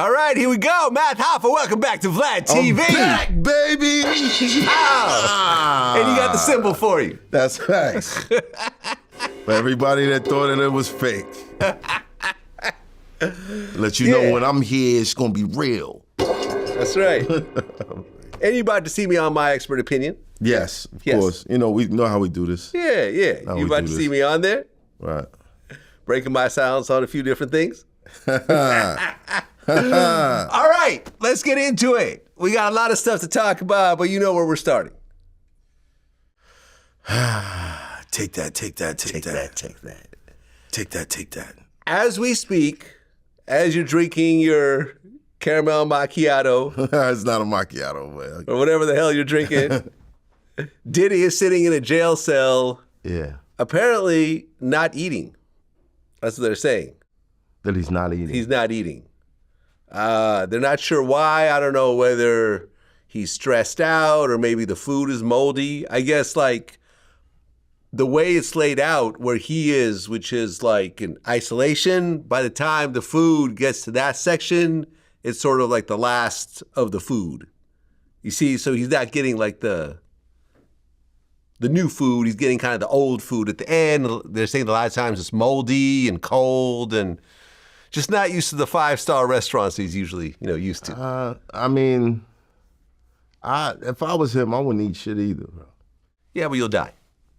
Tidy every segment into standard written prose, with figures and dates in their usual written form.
All right, here we go. Matt Hoffa, welcome back to Vlad TV. I'm back, baby. And you got the symbol for you. That's facts. For everybody that thought that it was fake. Let you know when I'm here, it's going to be real. That's right. And you about to see me on My Expert Opinion. Yes, of course. You know, we know how we do this. Yeah. You about to see me on there? Right. Breaking my silence on a few different things. All right, let's get into it. We got a lot of stuff to talk about, but you know where we're starting. Take that. As we speak, as you're drinking your caramel macchiato. It's not a macchiato, man. Or whatever the hell you're drinking. Diddy is sitting in a jail cell. Yeah. Apparently not eating. That's what they're saying. That he's not eating. He's not eating. They're not sure why. I don't know whether he's stressed out or maybe the food is moldy. I guess like the way it's laid out where he is, which is like in isolation, by the time the food gets to that section, it's sort of like the last of the food. You see, so he's not getting like the new food. He's getting kind of the old food at the end. They're saying a lot of times it's moldy and cold and just not used to the 5-star restaurants he's usually, used to. I mean, if I was him, I wouldn't eat shit either, bro. Yeah, but you'll die.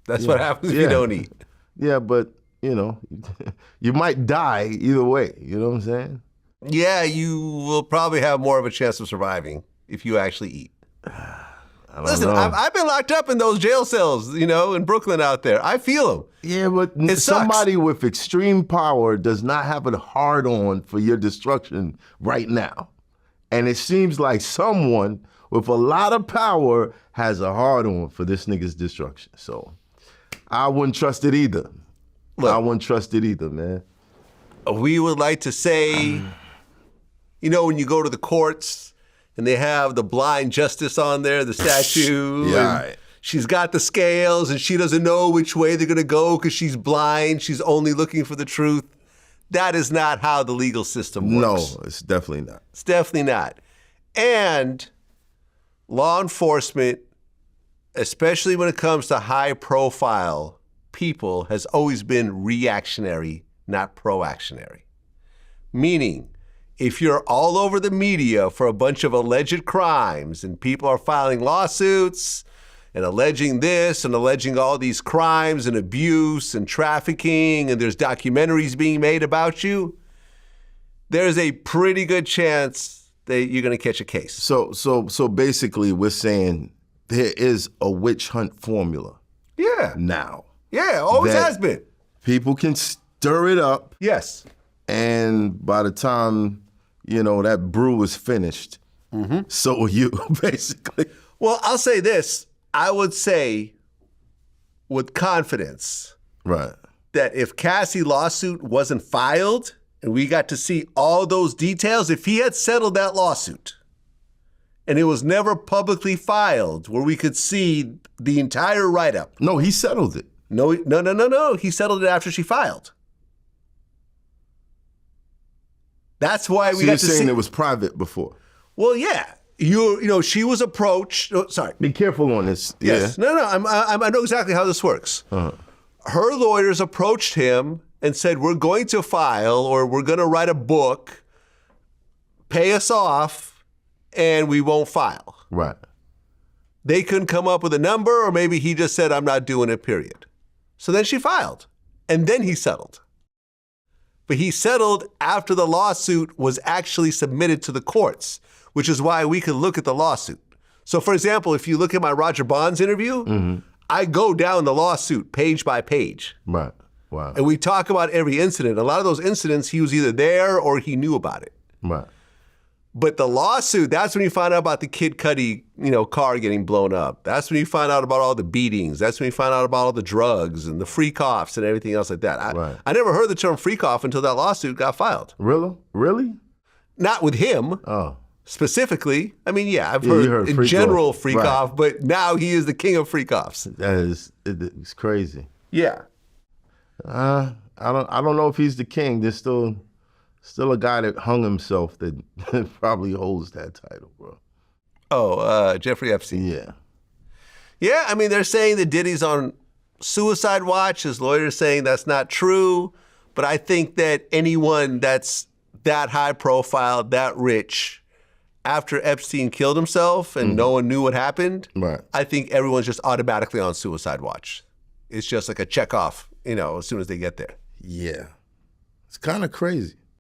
That's what happens if you don't eat. Yeah, but, you might die either way. You know what I'm saying? Yeah, you will probably have more of a chance of surviving if you actually eat. Listen, I've been locked up in those jail cells, in Brooklyn out there. I feel them. Yeah, but somebody with extreme power does not have a hard-on for your destruction right now. And it seems like someone with a lot of power has a hard-on for this nigga's destruction. So I wouldn't trust it either. Look, I wouldn't trust it either, man. We would like to say, when you go to the courts, and they have the blind justice on there, the statue. Yeah. And she's got the scales and she doesn't know which way they're going to go because she's blind. She's only looking for the truth. That is not how the legal system works. No, it's definitely not. It's definitely not. And law enforcement, especially when it comes to high profile people, has always been reactionary, not proactionary. Meaning, if you're all over the media for a bunch of alleged crimes and people are filing lawsuits and alleging this and alleging all these crimes and abuse and trafficking and there's documentaries being made about you, there's a pretty good chance that you're going to catch a case. So basically we're saying there is a witch hunt formula. Yeah. Now. Yeah, always has been. People can stir it up. Yes. And by the time, that brew is finished, so are you, basically. Well, I'll say this. I would say with confidence that if Cassie lawsuit wasn't filed and we got to see all those details, if he had settled that lawsuit and it was never publicly filed where we could see the entire write-up. No, he settled it. No. He settled it after she filed. That's why we got to see. You're saying it was private before? Well, yeah. She was approached. Oh, sorry. Be careful on this. Yes. Yeah. No. I know exactly how this works. Her lawyers approached him and said, "We're going to file, or we're going to write a book. Pay us off, and we won't file." Right. They couldn't come up with a number, or maybe he just said, "I'm not doing it." Period. So then she filed, and then he settled. But he settled after the lawsuit was actually submitted to the courts, which is why we could look at the lawsuit. So, for example, if you look at my Roger Bonds interview, I go down the lawsuit page by page. Right. Wow. And we talk about every incident. A lot of those incidents, he was either there or he knew about it. Right. But the lawsuit, that's when you find out about the Kid Cudi, car getting blown up. That's when you find out about all the beatings. That's when you find out about all the drugs and the freak-offs and everything else like that. I never heard the term freak-off until that lawsuit got filed. Really? Not with him. Oh. Specifically. I mean, yeah, I've heard in general freak-off, but now he is the king of freak-offs. It's crazy. Yeah. I don't know if he's the king. There's still Still a guy that hung himself that probably holds that title, bro. Oh, Jeffrey Epstein. Yeah. Yeah, I mean, they're saying that Diddy's on suicide watch. His lawyer's saying that's not true. But I think that anyone that's that high profile, that rich, after Epstein killed himself and no one knew what happened, Right. I think everyone's just automatically on suicide watch. It's just like a check off, as soon as they get there. Yeah. It's kind of crazy.